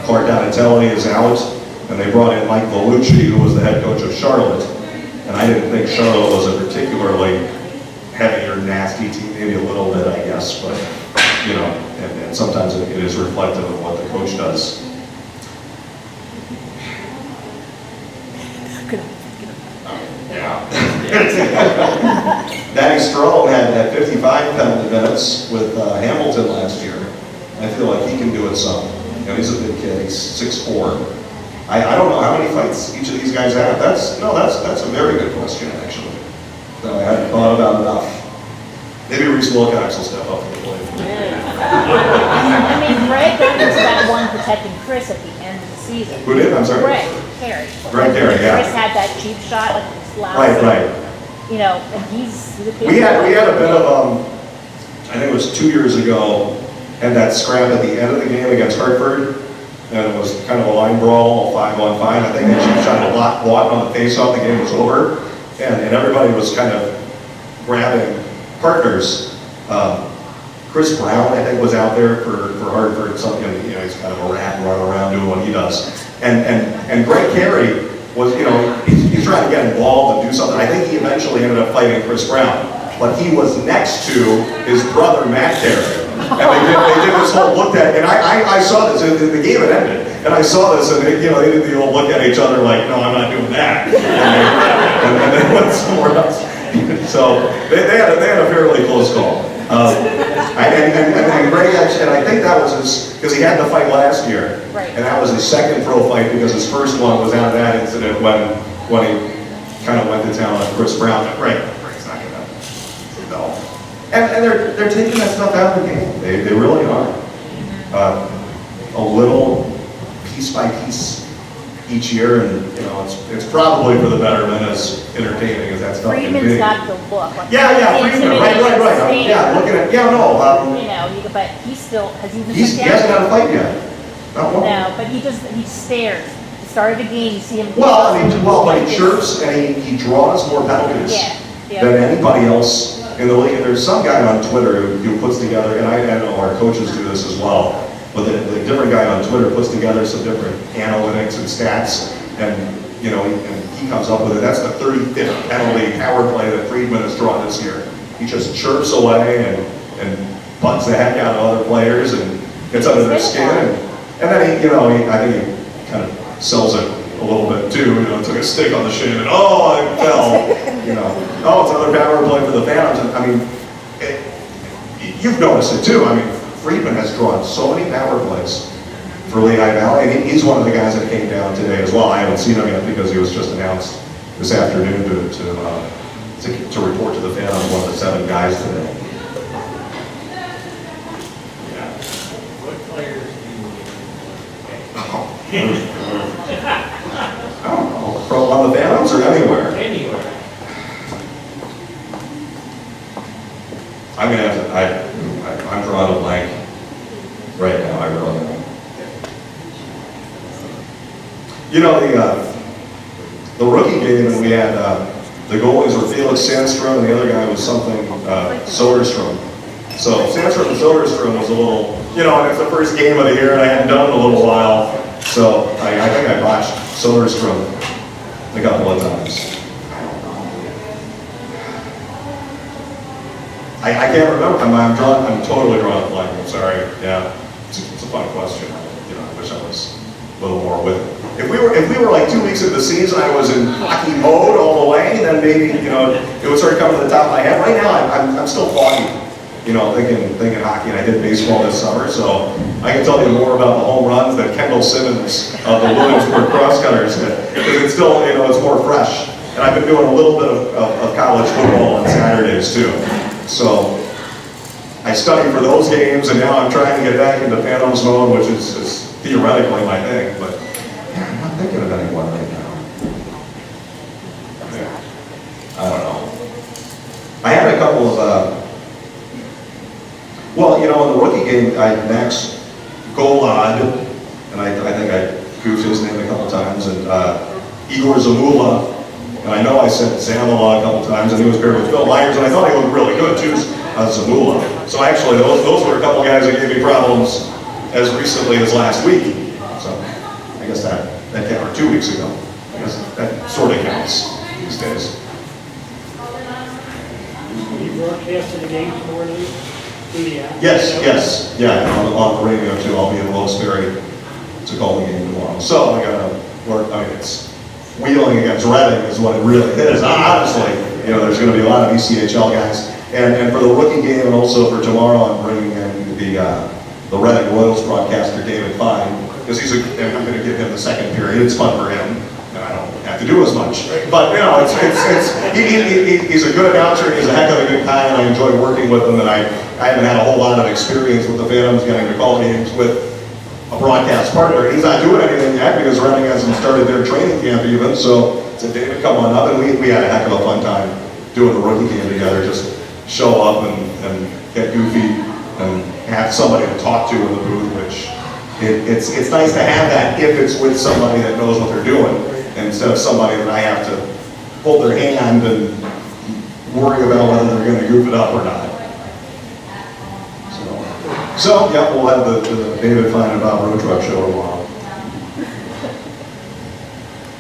Clark Donatelli is out, and they brought in Mike Vellucci, who was the head coach of Charlotte. And I didn't think Charlotte was a particularly heavy or nasty team, maybe a little bit, I guess, but, and sometimes it is reflective of what the coach does. Danny Strome had 55 penalty minutes with Hamilton last year. I feel like he can do it some. He's a big kid. He's 6'4". I don't know how many fights each of these guys have. That's a very good question, actually, that I hadn't thought about enough. Maybe Reese Wilcox will step up to the plate. I mean, Greg got into that one protecting Chris at the end of the season. Who did? I'm sorry? Greg Carey. Greg Carey, yeah. Chris had that cheap shot like this last Right. and he's the big We had a bit of, I think it was 2 years ago, and that scrap at the end of the game against Hartford, and it was kind of a line brawl, 5-on-5. I think they cheap shot a lot on the face-off, the game was over, and everybody was kind of grabbing partners. Chris Brown, I think, was out there for Hartford, something, he's kind of a rat and running around doing what he does. And Greg Carey was, he's trying to get involved and do something. I think he eventually ended up fighting Chris Brown, but he was next to his brother, Matt Carey. And they did this whole look at, and I saw this, the game had ended, and I saw this, and they did the old look at each other like, no, I'm not doing that. And they went somewhere else. So they had a fairly close call. And Greg actually, and I think that was because he had the fight last year. Right. And that was his second pro fight because his first one was out of that incident when he kind of went to town on Chris Brown. But Greg's not going to, no. And they're taking that stuff out of the game. They really are. A little piece by piece each year, and it's probably for the betterment, as entertaining as that stuff can be. Freeman's got the look. Like Freeman, right. Yeah, looking at, but he still, has he been he hasn't had a fight yet. Not one. No, but he stares. At the start of the game, you see him. But he chirps and he draws more penalties than anybody else in the league. And there's some guy on Twitter who puts together, and I know our coaches do this as well, but the different guy on Twitter puts together some different analytics and stats, and he comes up with it. That's the 35th penalty power play that Friedman has drawn this year. He just chirps away and butts the heck out of other players and gets under their skin, and then I think he kind of sells it a little bit too. Took a stick on the shin and I fell. It's another power play for the Phantoms. And, I mean, you've noticed it too. I mean, Friedman has drawn so many power plays for Lehigh Valley. And he's one of the guys that came down today as well. I haven't seen him yet because he was just announced this afternoon to report to the Phantoms, one of the 7 guys today. What players do you I don't know. On the Phantoms or anywhere? Anywhere. I'm gonna have to. I'm drawing a blank right now. I really am. The rookie game, and we had the goalies were Felix Sandstrom, and the other guy was something Soderstrom. So Sandstrom and Soderstrom was a little, and it's the first game of the year, and I hadn't done it in a little while, so I think I botched Soderstrom a couple of times. I can't remember. I'm totally drawing a blank. I'm sorry. Yeah, it's a fun question. I wish I was a little more with it. If we were like 2 weeks into the season, I was in hockey mode all the way, then maybe it would start coming to the top of my head. Right now, I'm still foggy. Thinking hockey, and I did baseball this summer, so I can tell you more about the home runs that Kendall Simmons of the Williamsburg Crosscutters did, because it's still it's more fresh. And I've been doing a little bit of college football on Saturdays too. So I study for those games, and now I'm trying to get back into Phantoms mode, which is theoretically my thing, but I'm not thinking of anyone right now. I don't know. I had a couple of, Well, you know, in the rookie game, Max Golod, and I think I goofed his name a couple times, and Igor Zamula, and I know I said Zamala a couple times, and he was paired with Phil Myers, and I thought he looked really good too, Zamula. So actually, those were a couple guys that gave me problems as recently as last week. So I guess that counted, or 2 weeks ago. I guess that sort of counts these days. You broadcasting the game tomorrow night? Through the app? Yes, yeah, on the radio too. I'll be in Wilkes-Barre to call the game tomorrow. So I gotta work, I mean, it's wheeling against Reading is what it really is. Honestly, you know, there's gonna be a lot of ECHL guys. And for the rookie game and also for tomorrow, I'm bringing in the Reading Royals broadcaster, David Fine, because and I'm gonna give him the second period. It's fun for him, and I don't have to do as much. But, you know, he's a good announcer, he's a heck of a good guy, and I enjoy working with him, and I haven't had a whole lot of experience with the Phantoms getting to call games with a broadcast partner. He's not doing anything yet because Reading hasn't started their training camp even, so David, come on up, and we had a heck of a fun time doing the rookie game together, just show up and get goofy and have somebody to talk to in the booth, which it's nice to have that if it's with somebody that knows what they're doing, instead of somebody that I have to hold their hand and worry about whether they're going to goof it up or not. So yeah, we'll have the David Fine and Bob Rotruck show tomorrow.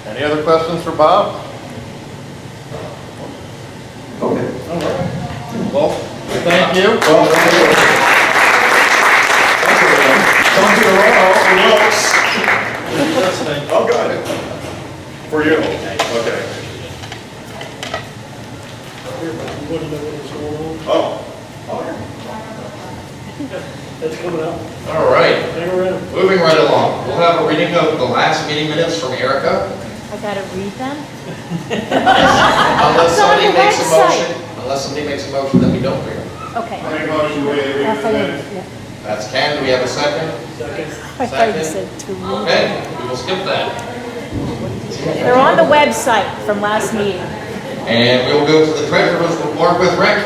Any other questions for Bob? Okay. All right. Well, thank you. Well, thank you. Thanks, everyone. Come to the row for notes. Oh, good. For you. Okay. You want to know what's going on? Oh. That's coming up. All right, Hang around. moving right along. We'll have a reading of the last meeting minutes from Erica. I gotta read them? Unless It's on somebody the makes a website. motion, then we don't read them. Okay. I make a motion to waive the Yes, I minutes. did, yeah. That's Ken. Do we have a second? Second. I thought you said to read. Okay, we will skip that. They're on the website from last meeting. And we will go to the treasurer's report with Rick.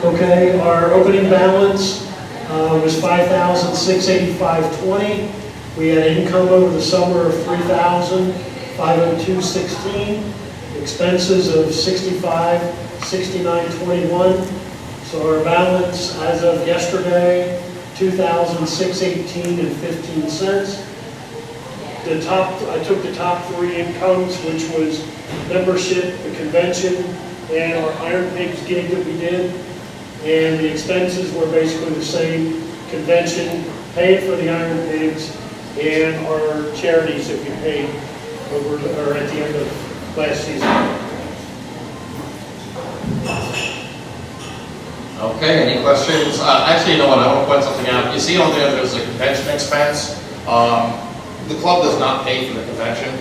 Okay, our opening balance was $5,685.20. We had income over the summer of $3,502.16. Expenses of $65,69.21. So our balance as of yesterday, $2,618.15. I took the top three incomes, which was membership, the convention, and our Iron Pigs gig that we did. And the expenses were basically the same: convention, paying for the Iron Pigs, and our charities that we paid over or at the end of last season. Okay, any questions? Actually, you know what, I want to point something out. You see on there, there's a convention expense. The club does not pay for the convention.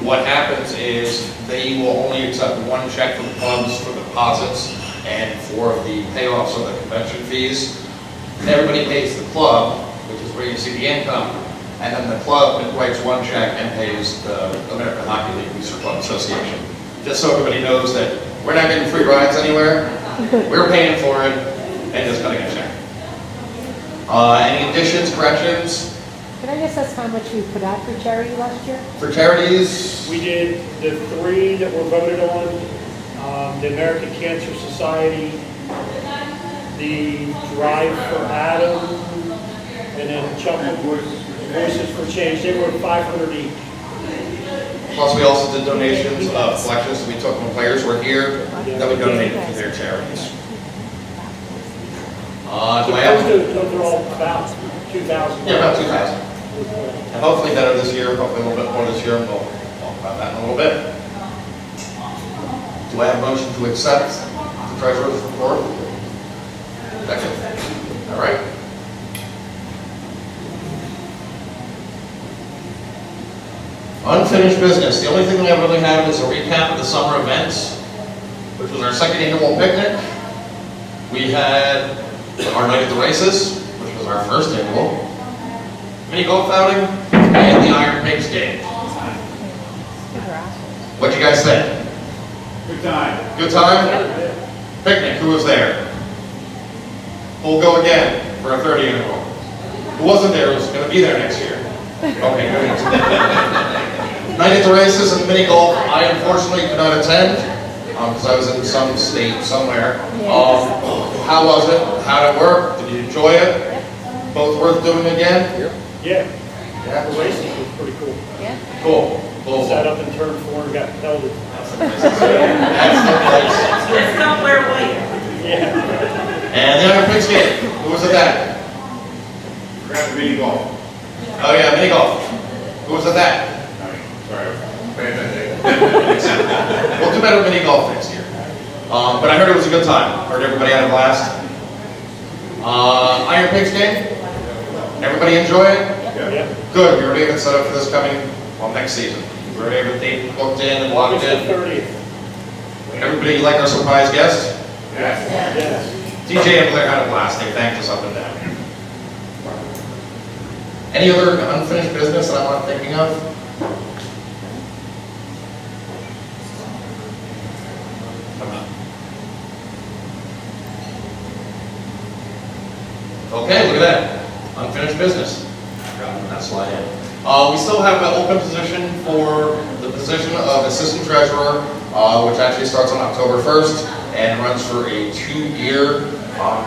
What happens is they will only accept one check from the clubs for deposits and for the payoffs of the convention fees. Everybody pays the club, which is where you see the income, and then the club writes one check and pays the American Hockey League Booster Club Association. Just so everybody knows that we're not getting free rides anywhere, we're paying for it, and just cutting a check. Any additions, corrections? Can I just ask how much we put out for charity last year? For charities? We did the three that were voted on, the American Cancer Society, the Drive for Adam, and then Voices for Change. They were 500 each. Plus, we also did donations of collections that we took when players were here that we donated to their charities. Do I have? Those are all about 2,000. Yeah, about 2,000. And hopefully better this year, hopefully a little bit more this year, and we'll talk about that in a little bit. Do I have a motion to accept the treasurer's report? Second. All right. Unfinished business. The only thing we really have is a recap of the summer events, which was our second annual picnic. We had our night at the races, which was our first annual, mini golf outing, and the Iron Pigs game. What'd you guys think? Good time. Good time? Picnic, who was there? We'll go again for a 30 interval. Who wasn't there is going to be there next year. Okay, good. Night at the races and mini golf, I unfortunately could not attend because I was in some state somewhere. How was it? How did it work? Did you enjoy it? Both worth doing again? Yeah, Yeah. the racing was pretty cool. Yeah. Cool. Cool. Sat up in turn 4 and got pelted. That's the place. Just don't wear white. Yeah. And the Iron Pigs game, who was at that? Grab the mini golf. Oh yeah, mini golf. Who was at that? Sorry, fantastic. We'll do better mini golf next year. But I heard it was a good time. Heard everybody had a blast. Iron Pigs game? Everybody enjoy it? Yeah. Good, we already have it set up for this coming, next season. We already have a date booked in and locked August the in. 30th. Everybody like our surprise guest? Yes. Yes. DJ and Blair had a blast. They thanked us up and down. Any other unfinished business that I'm not thinking of? Okay, look at that. Unfinished business. Got that slide in. We still have an open position for the position of assistant treasurer, which actually starts on October 1st and runs for a 2-year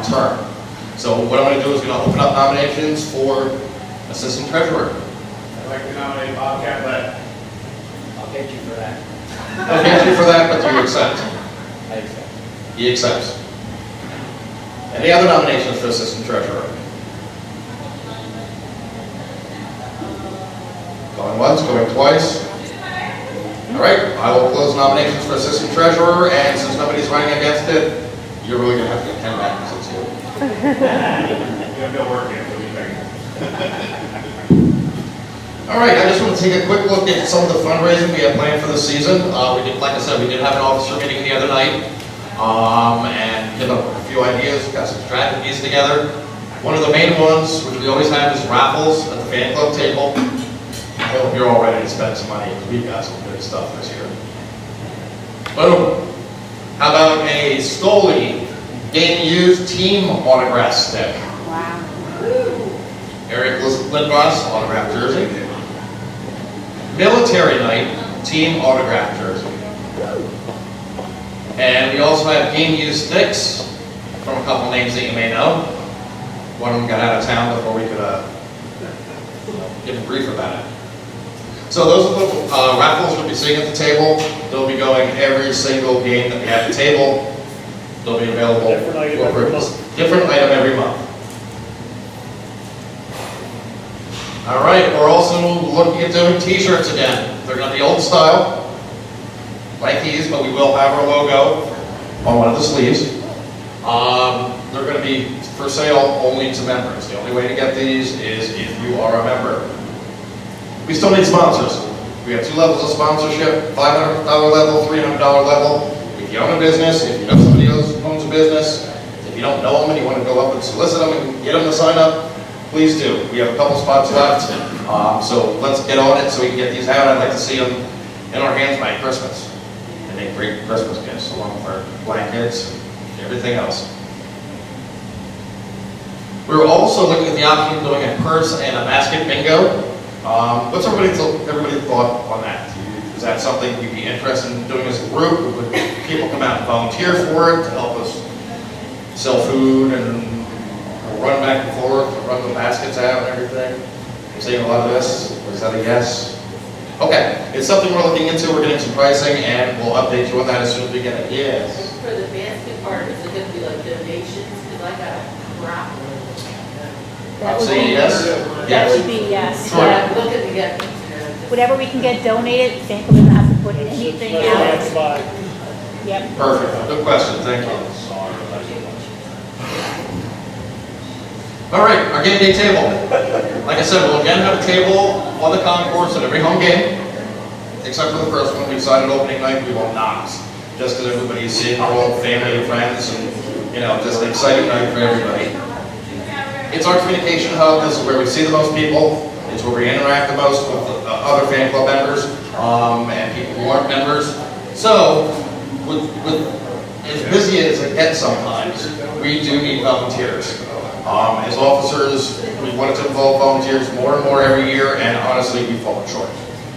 term. So what I'm going to do is going to open up nominations for assistant treasurer. I'd like to nominate Bob Catlett. I'll get you for that. I'll get you for that, but do you accept? I accept. He accepts. Any other nominations for assistant treasurer? Going once, going twice. All right, I will close nominations for assistant treasurer, and since nobody's running against it, you're really going to have to get Ken back since it's you. You have no work yet, so we think. All right, I just want to take a quick look at some of the fundraising we have planned for the season. We did, like I said, we did have an officer meeting the other night, and give up a few ideas, got some strategies together. One of the main ones, which we always have, is raffles at the fan club table. I hope you're all ready to spend some money, because we've got some good stuff this year. Boom. How about a Stoli game used team autograph stick? Wow. Eric Lindboss autograph jersey. Military night team autograph jersey. And we also have game used sticks from a couple names that you may know. One of them got out of town before we could give him grief about it. So those are the raffles we'll be seeing at the table. They'll be going every single game that we have at the table. They'll be available Different item for every purchase. month. Different item every month. All right, we're also looking at doing t-shirts again. They're going to be old style, like these, but we will have our logo on one of the sleeves. They're going to be for sale only to members. The only way to get these is if you are a member. We still need sponsors. We have 2 levels of sponsorship, $500 level, $300 level. If you own a business, if you know somebody else who owns a business, if you don't know them and you want to go up and solicit them and get them to sign up, please do. We have a couple spots left, so let's get on it so we can get these out. I'd like to see them in our hands by Christmas. And make great Christmas gifts along with our blankets and everything else. We're also looking at the option of doing a purse and a basket bingo. What's everybody's thought on that? Is that something you'd be interested in doing as a group? Would people come out and volunteer for it to help us sell food and run back and forth, run the baskets out and everything? I'm seeing a lot of this. Is that a yes? Okay, it's something we're looking into. We're getting some pricing, and we'll update you on that as soon as we get it. Yes. For the basket part, is it gonna be like donations? Because I got a raffle. That would Say be, yes. that Yes. would be yes. Sure. Yeah. I'm looking to get, Whatever we can get donated, Fanco doesn't have to put anything That's out. fine. Yep. Perfect. Good question. Thank you. All right, our game day table. Like I said, we'll again have a table on the concourse at every home game, except for the first one. We decided opening night we will not, just because everybody's seeing our old family and friends, and just an exciting night for everybody. It's our communication hub. This is where we see the most people. It's where we interact the most with other fan club members and people who aren't members. So as busy as it gets sometimes, we do need volunteers. As officers, we wanted to involve volunteers more and more every year, and honestly, we've fallen short.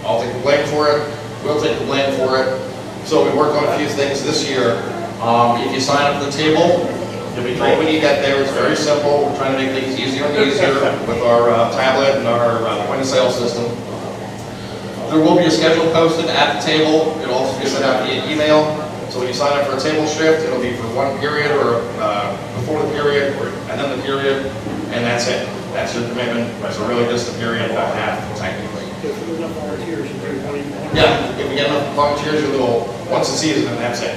I'll take the blame for it, we'll take the blame for it. So we worked on a few things this year. If you sign up for the table, you'll be told when you get there. It's very simple. We're trying to make things easier and easier with our tablet and our point of sale system. There will be a schedule posted at the table. It'll also be sent out via email. So when you sign up for a table shift, it'll be for one period or before the period and then the period, and that's it. That's your commitment. So really just a period and a half, technically. If there's enough volunteers, you do 20. Yeah, if we get enough volunteers, you'll go once a season and that's it.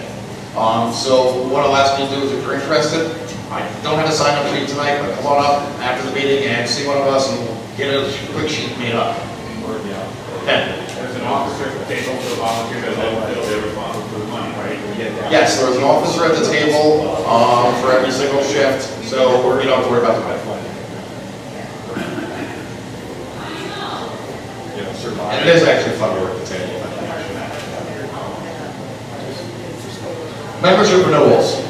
So what I'll ask you to do is if you're interested, I don't have a sign up sheet tonight, but come on up after the meeting and see one of us and we'll get a quick sheet made up. Okay. There's an officer at the table for the volunteer that they're responsible for the money, right? We get that. Yes, there was an officer at the table for every single shift, so you don't have to worry about the money. And it is actually fun to work at the table. Membership renewals.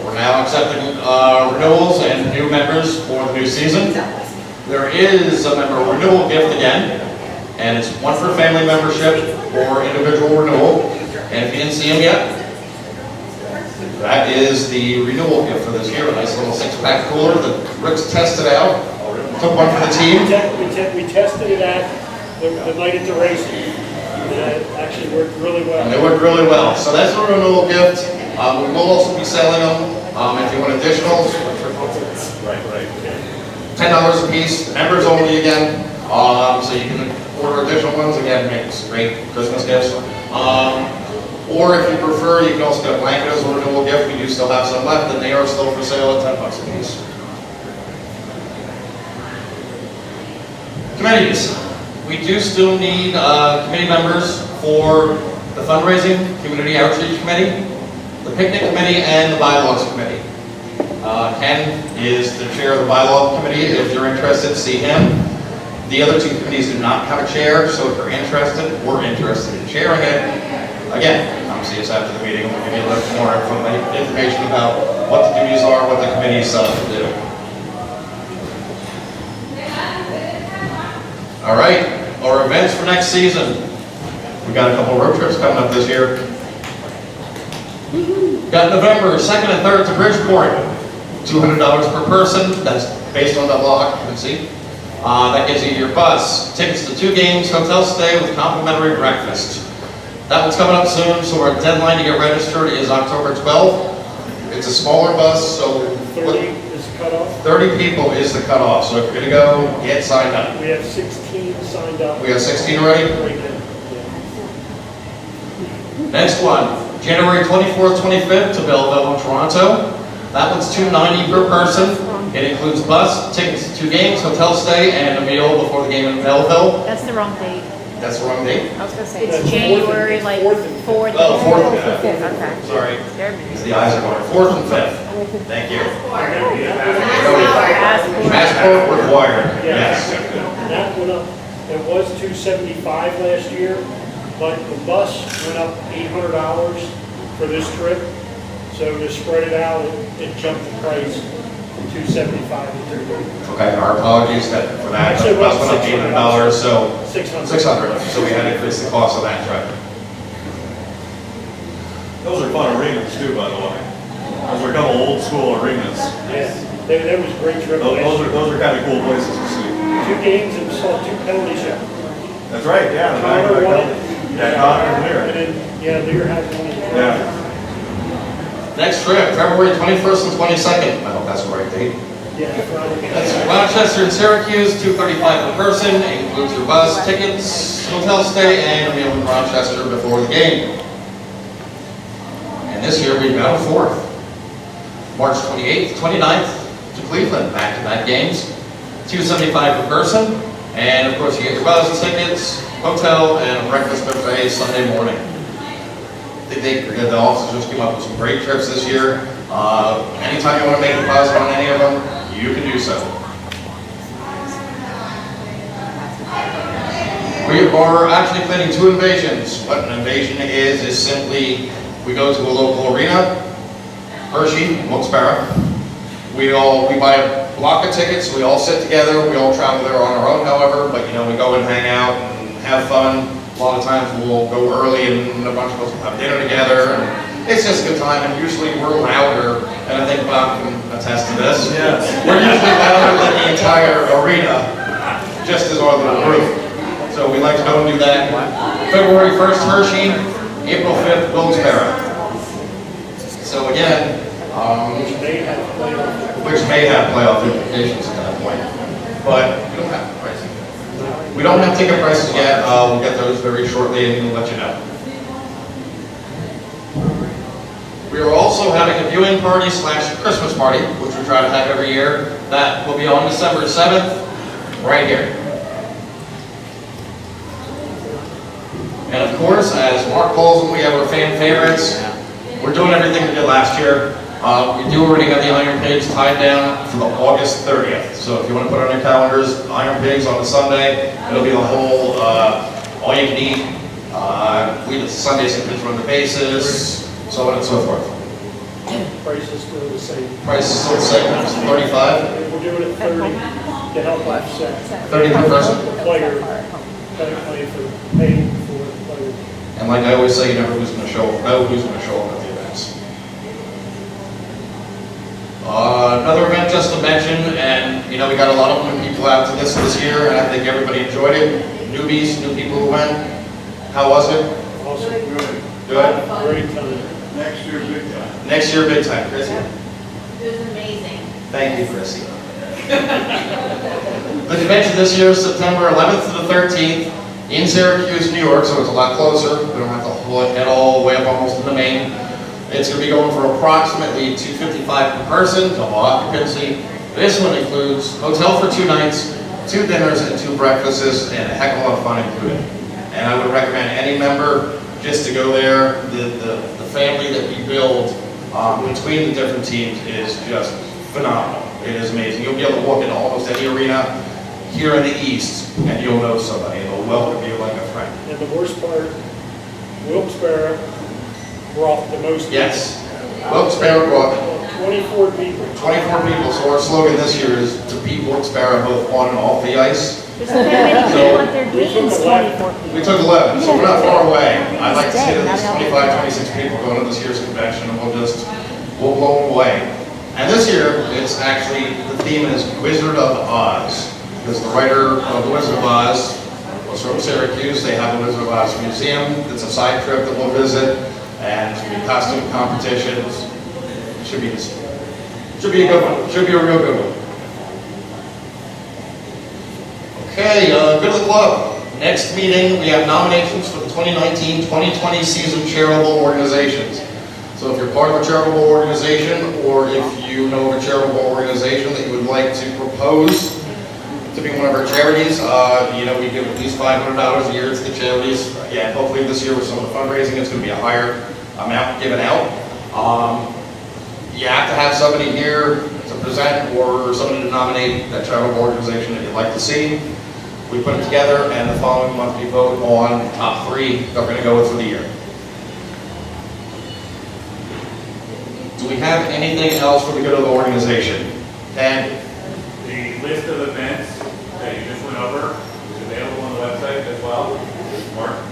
We're now accepting renewals and new members for the new season. There is a member renewal gift again, and it's one for family membership or individual renewal. And if you didn't see them yet, that is the renewal gift for this year. A nice little 6-pack cooler that Rick's tested out. Took one for the team. We tested it at the night at the racing. It actually worked really well. And they worked really well. So that's a renewal gift. We will also be selling them. If you want additionals, $10 a piece, members only again. So you can order additional ones. Again, makes great Christmas gifts. Or if you prefer, you can also get a blanket as a renewal gift. We do still have some left, and they are still for sale at $10 a piece. Committees. We do still need committee members for the fundraising, community outreach committee, the picnic committee, and the bylaws committee. Ken is the chair of the bylaw committee. If you're interested, see him. The other two committees do not have a chair, so if you're interested, we're interested in chairing it. Again, come see us after the meeting, and we'll give you a little more information about what the duties are, what the committees do. All right, our events for next season. We got a couple road trips coming up this year. Got November 2nd and 3rd to Bridgeport, $200 per person. That's based on double occupancy. That gives you your bus, tickets to 2 games, hotel stay with complimentary breakfast. That one's coming up soon, so our deadline to get registered is October 12th. It's a smaller bus, so 30 is the cutoff. 30 people is the cutoff. So if you're gonna go, get signed up. We have 16 signed up. We have 16 already? Right now. Next one, January 24th, 25th to Belleville in Toronto. That one's $290 per person. It includes bus, tickets to 2 games, hotel stay, and a meal before the game in Belleville. That's the wrong date. That's the wrong date? I was gonna say, That's it's January, like, 4th. Oh, 4th and 5th. Okay. Sorry. Scared me. The eyes are going. 4th and 5th. Thank you. Passport required. Yes. That went up, it was $275 last year, but the bus went up $800 for this trip. So to spread it out, it jumped the price from $275 to $300. Okay, our apologies for that. Actually, it Bus was went up $800, so $600. 600. So we had to increase the cost of that trip. Those are fun arenas too, by the way. Those are a couple old school arenas. Yeah, that was a great trip. Those are kind of cool places to see. 2 games and saw 2 penalty shots. That's right, yeah. the Connor won it. Yeah, Connor and And Lear. then, yeah, Lear had one. Yeah. Next trip, February 21st and 22nd. I hope that's the right date. Yeah, Friday. That's Rochester and Syracuse, $235 per person. Includes your bus, tickets, hotel stay, and a meal in Rochester before the game. And this year we've got a 4th. March 28th, 29th to Cleveland, back-to-back games. $275 per person. And of course you get your bus, tickets, hotel, and a breakfast buffet Sunday morning. The officers just came up with some great trips this year. Anytime you want to make a deposit on any of them, you can do so. We are actually planning 2 invasions. What an invasion is simply, We go to a local arena, Hershey, Wilkes-Barre. We buy a block of tickets, we all sit together, we all travel there on our own, however, but you know, we go and hang out and have fun. A lot of times we'll go early and a bunch of us will have dinner together, and it's just a good time, and usually we're louder, and I think Bob can attest to this. Yes. We're usually louder than the entire arena, just as our little group. So we like to go and do that. February 1st, Hershey, April 5th, Wilkes-Barre. So again, which may have playoff implications at that point, but we don't have pricing. We don't have ticket prices yet. We'll get those very shortly, and we'll let you know. We are also having a viewing party / Christmas party, which we try to have every year. That will be on December 7th, right here. And of course, as Mark calls them, we have our fan favorites. We're doing everything we did last year. We do already have the Iron Pigs tied down for the August 30th. So if you want to put on your calendars, Iron Pigs on a Sunday, it'll be the whole all you can eat. We do Sundays and kids run the bases, so on and so forth. Price is still the same. Price is still the same, it's $35. We're doing it 30 to help offset 30 per person. the player, technically for paying for the player. And like I always say, you never know who's going to show up at the events. Another event just to mention, and you know, we got a lot of new people out to this year, and I think everybody enjoyed it. Newbies, new people who went. How was it? Also, Good? great time. Next year, big time. Next year, big time. Chrissy? It was amazing. Thank you, Chrissy. The convention this year is September 11th to the 13th in Syracuse, New York, so it's a lot closer. We don't have to head all the way up almost to the main. It's going to be going for approximately $255 per person, double occupancy. This one includes hotel for 2 nights, 2 dinners, and 2 breakfasts, and a heck of a lot of fun included. And I would recommend any member just to go there. The family that we build between the different teams is just phenomenal. It is amazing. You'll be able to walk into almost any arena here in the East, and you'll know somebody. They'll welcome you like a friend. And the worst part, Wilkes-Barre brought the most. Yes. Wilkes-Barre brought 24 people. 24 people, so our slogan this year is to beat Wilkes-Barre both on and off the ice. There's so many people at their games, 24 people. We took 11, so we're not far away. I'd like to see at least 25, 26 people going to this year's convention, and we'll blow them away. And this year, it's actually, the theme is Wizard of Oz, because the writer of The Wizard of Oz was from Syracuse. They have a Wizard of Oz museum. It's a side trip that we'll visit, and it's going to be costume competitions. Should be a good one. Should be a real good one. Okay, good of the club. Next meeting, we have nominations for the 2019-2020 season charitable organizations. So if you're part of a charitable organization, or if you know of a charitable organization that you would like to propose to be one of our charities, you know, we give at least $500 a year to the charities. Again, hopefully this year with some of the fundraising, it's going to be a higher amount given out. You have to have somebody here to present or somebody to nominate that charitable organization that you'd like to see. We put it together, and the following month we vote on the top 3 that we're going to go with for the year. Do we have anything else for the good of the organization? And The list of events that you just went over is available on the website as well.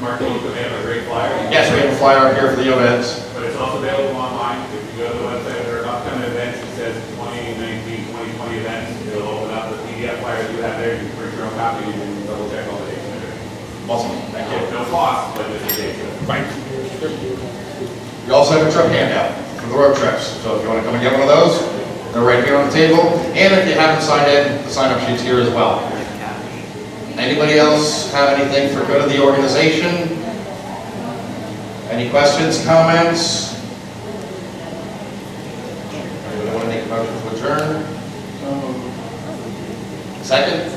Mark told you they have a great flyer. yes, we have a flyer up here for the events. But it's also available online. If you go to the website, there are upcoming events. It says 2019, 2020 events. It'll open up the PDF flyer you have there. You can print your own copy and double check all the dates and everything. Awesome, thank you. No cost, but just a date. Right. We also have a trip handout for the road trips. So if you want to come and get one of those, they're right here on the table. And if you haven't signed in, the sign-up sheet's here as well. Anybody else have anything for good of the organization? Any questions, comments? Anybody want to make a motion to adjourn? Second?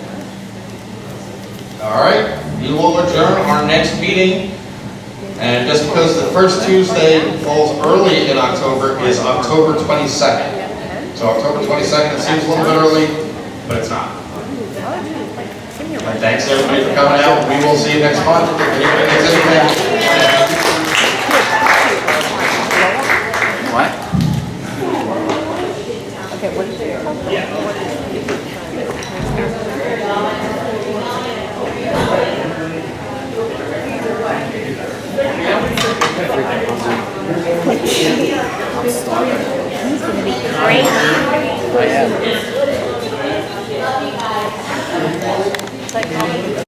All right, we will adjourn our next meeting. And just because the first Tuesday falls early in October is October 22nd. So October 22nd, it seems a little bit early, but it's not. And thanks everybody for coming out. We will see you next month. If anybody needs anything. He's gonna be crazy.